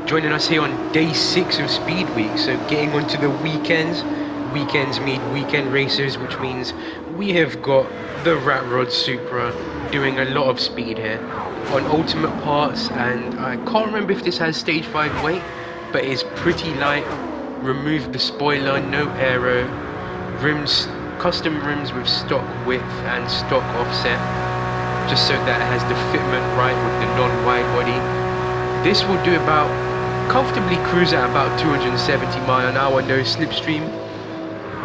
Joining us here on day 6 of Speed Week, so getting onto the weekends. Weekends mean weekend racers, which means we have got the Rat Rod Supra doing a lot of speed here on ultimate parts, and I can't remember if this has stage 5 weight, but it's pretty light. Removed the spoiler, no aero, rims, custom rims with stock width and stock offset, just so that it has the fitment right with the non-wide body. This will do about, comfortably cruise at about 270 mile an hour, no slipstream.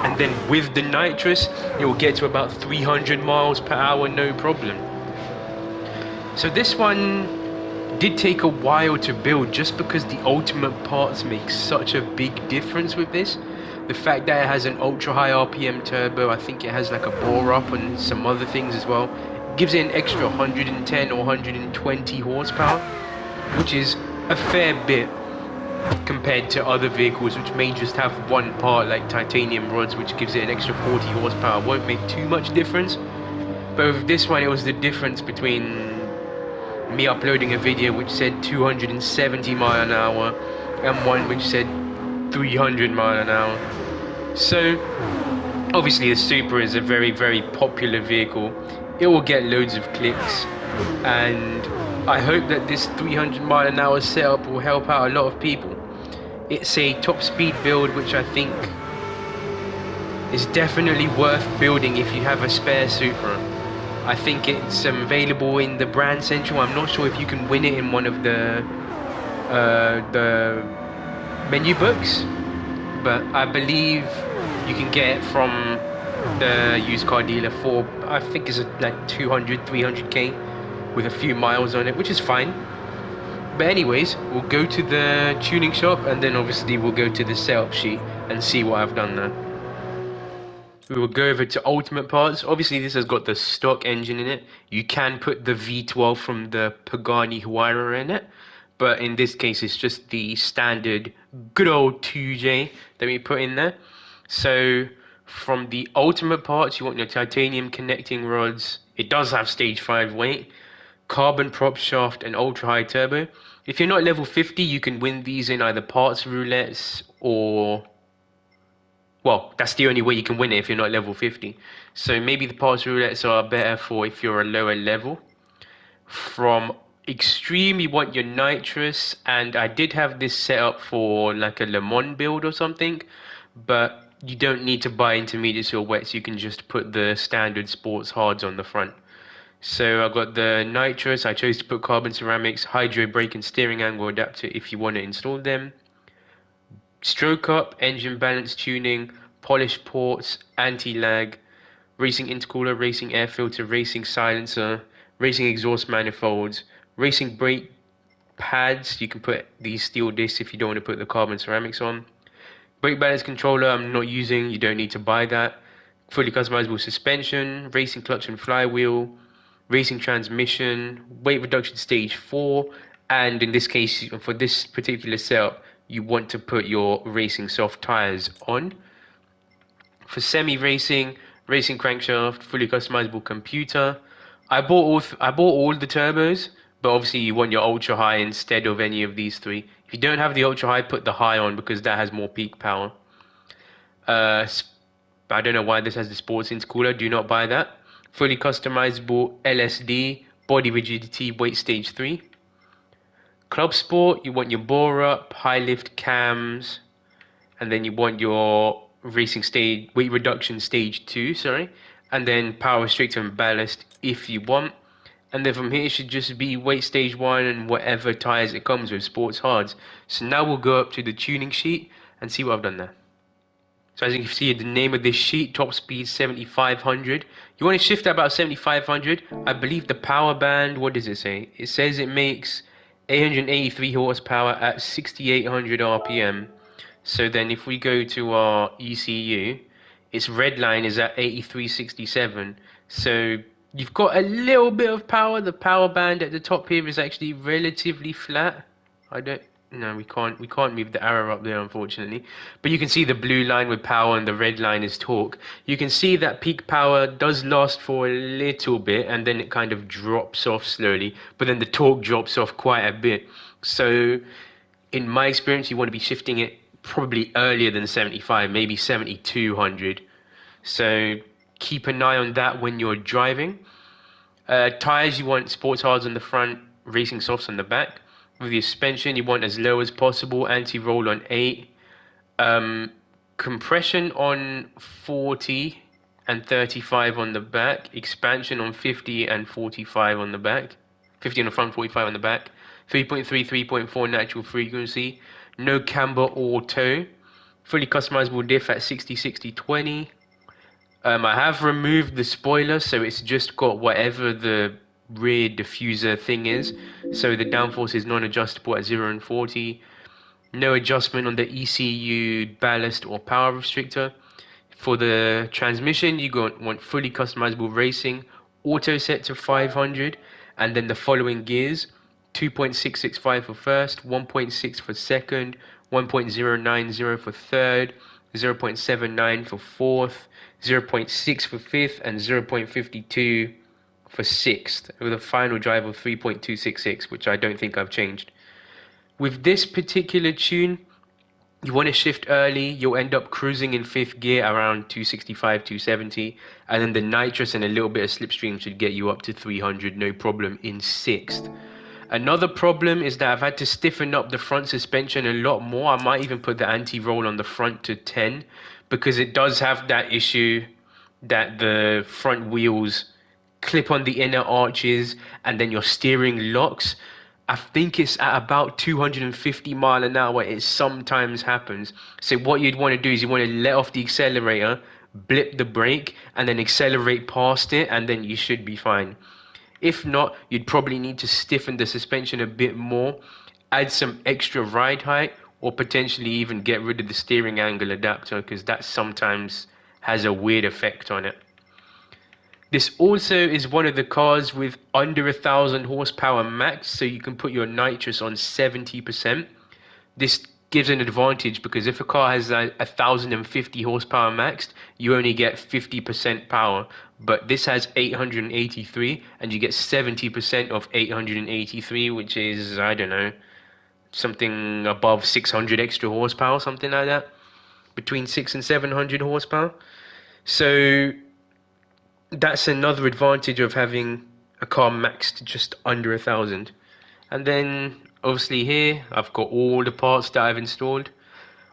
And then with the nitrous, it will get to about 300 miles per hour, no problem. So this one did take a while to build just because the ultimate parts make such a big difference with this. The fact that it has an ultra high RPM turbo, I think it has like a bore up and some other things as well, gives it an extra 110 or 120 horsepower, which is a fair bit compared to other vehicles which may just have one part like titanium rods, which gives it an extra 40 horsepower. Won't make too much difference, but with this one it was the difference between me uploading a video which said 270 mile an hour and one which said 300 mile an hour. So obviously the Supra is a very popular vehicle. It will get loads of clicks, and I hope that this 300 mile an hour setup will help out a lot of people. It's a top speed build which I think is definitely worth building if you have a spare Supra. I think it's available in the Brand Central. I'm not sure if you can win it in one of the menu books, but I believe you can get it from the used car dealer for, I think it's like 200, 300k with a few miles on it, which is fine. But anyways, we'll go to the tuning shop and then obviously we'll go to the setup sheet and see what I've done there. We will go over to ultimate parts. Obviously this has got the stock engine in it. You can put the V12 from the Pagani Huayra in it, but in this case it's just the standard good old 2J that we put in there. So from the ultimate parts, you want your titanium connecting rods. It does have stage 5 weight, carbon prop shaft and ultra high turbo. If you're not level 50, you can win these in either parts roulettes or, well, that's the only way you can win it if you're not level 50. So maybe the parts roulettes are better for if you're a lower level. From extreme, you want your nitrous, and I did have this set up for like a Le Mans build or something, but you don't need to buy intermediates or wets. You can just put the standard sports hards on the front. So I got the nitrous. I chose to put carbon ceramics, hydro brake and steering angle adapter if you want to install them. Stroke up, engine balance tuning, polished ports, anti-lag, racing intercooler, racing air filter, racing silencer, racing exhaust manifolds, racing brake pads. You can put these steel discs if you don't want to put the carbon ceramics on. Brake balance controller I'm not using, you don't need to buy that. Fully customizable suspension, racing clutch and flywheel, racing transmission, weight reduction stage 4, and in this case, for this particular setup, you want to put your racing soft tires on. For semi-racing, racing crankshaft, fully customizable computer. I bought all the turbos, but obviously you want your ultra high instead of any of these three. If you don't have the ultra high, put the high on because that has more peak power. I don't know why this has the sports intercooler. Do not buy that. Fully customizable LSD, body rigidity, weight stage 3. Club Sport, you want your bore up, high lift cams, and then you want your racing stage, weight reduction stage 2, sorry, and then power restrictor and ballast if you want. And then from here it should just be weight stage 1 and whatever tires it comes with, sports hards. So now we'll go up to the tuning sheet and see what I've done there. So as you can see, the name of this sheet, top speed 7500. You want to shift at about 7500. I believe the power band, what does it say? It says it makes 883 horsepower at 6800 RPM. So then if we go to our ECU, its redline is at 8367. So you've got a little bit of power. The power band at the top here is actually relatively flat. No, we can't move the arrow up there, unfortunately. But you can see the blue line with power and the red line is torque. You can see that peak power does last for a little bit and then it kind of drops off slowly. But then the torque drops off quite a bit. So In my experience, you want to be shifting it probably earlier than 75, maybe 7200. So keep an eye on that when you're driving. Tires, you want sports hards on the front, racing softs on the back. With your suspension, you want as low as possible, anti-roll on 8. Um, Compression on 40 and 35 on the back. Expansion on 50 and 45 on the back. 50 on the front, 45 on the back. 3.3, 3.4 natural frequency. No camber or toe. Fully customizable diff at 60, 60, 20. I have removed the spoiler, so it's just got whatever the rear diffuser thing is. So the downforce is non-adjustable at 0 and 40. No adjustment on the ECU ballast or power restrictor. For the transmission, you want fully customizable racing, auto set to 500, and then the following gears: 2.665 for first, 1.6 for second, 1.090 for third, 0.79 for fourth, 0.6 for fifth, and 0.52 for sixth, with a final drive of 3.266, which I don't think I've changed. With this particular tune, you want to shift early, you'll end up cruising in fifth gear around 265, 270, and then the nitrous and a little bit of slipstream should get you up to 300, no problem, in sixth. Another problem is that I've had to stiffen up the front suspension a lot more. I might even put the anti-roll on the front to 10, because it does have that issue that the front wheels clip on the inner arches and then your steering locks. I think it's at about 250 mile an hour. It sometimes happens. So what you'd want to do is you want to let off the accelerator, blip the brake, and then accelerate past it, and then you should be fine. If not, you'd probably need to stiffen the suspension a bit more, add some extra ride height, or potentially even get rid of the steering angle adapter, because that sometimes has a weird effect on it. This also is one of the cars with under 1,000 horsepower max, so you can put your nitrous on 70%. This gives an advantage because if a car has 1,050 horsepower maxed, you only get 50% power. But this has 883, and you get 70% of 883, which is, I don't know, something above 600 extra horsepower, something like that, between 6 and 700 horsepower. So that's another advantage of having a car maxed just under 1,000. And then obviously here I've got all the parts that I've installed.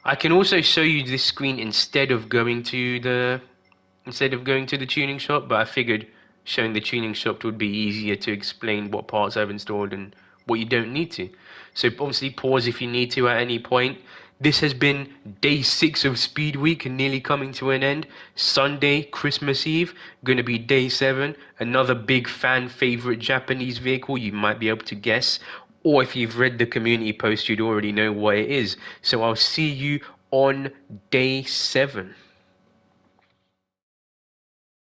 I can also show you this screen instead of going to the tuning shop, but I figured showing the tuning shop would be easier to explain what parts I've installed and what you don't need to. So obviously pause if you need to at any point. This has been day 6 of Speed Week, nearly coming to an end. Sunday, Christmas Eve, going to be day 7. Another big fan favorite Japanese vehicle, you might be able to guess. Or if you've read the community post, you'd already know what it is. So I'll see you on day 7.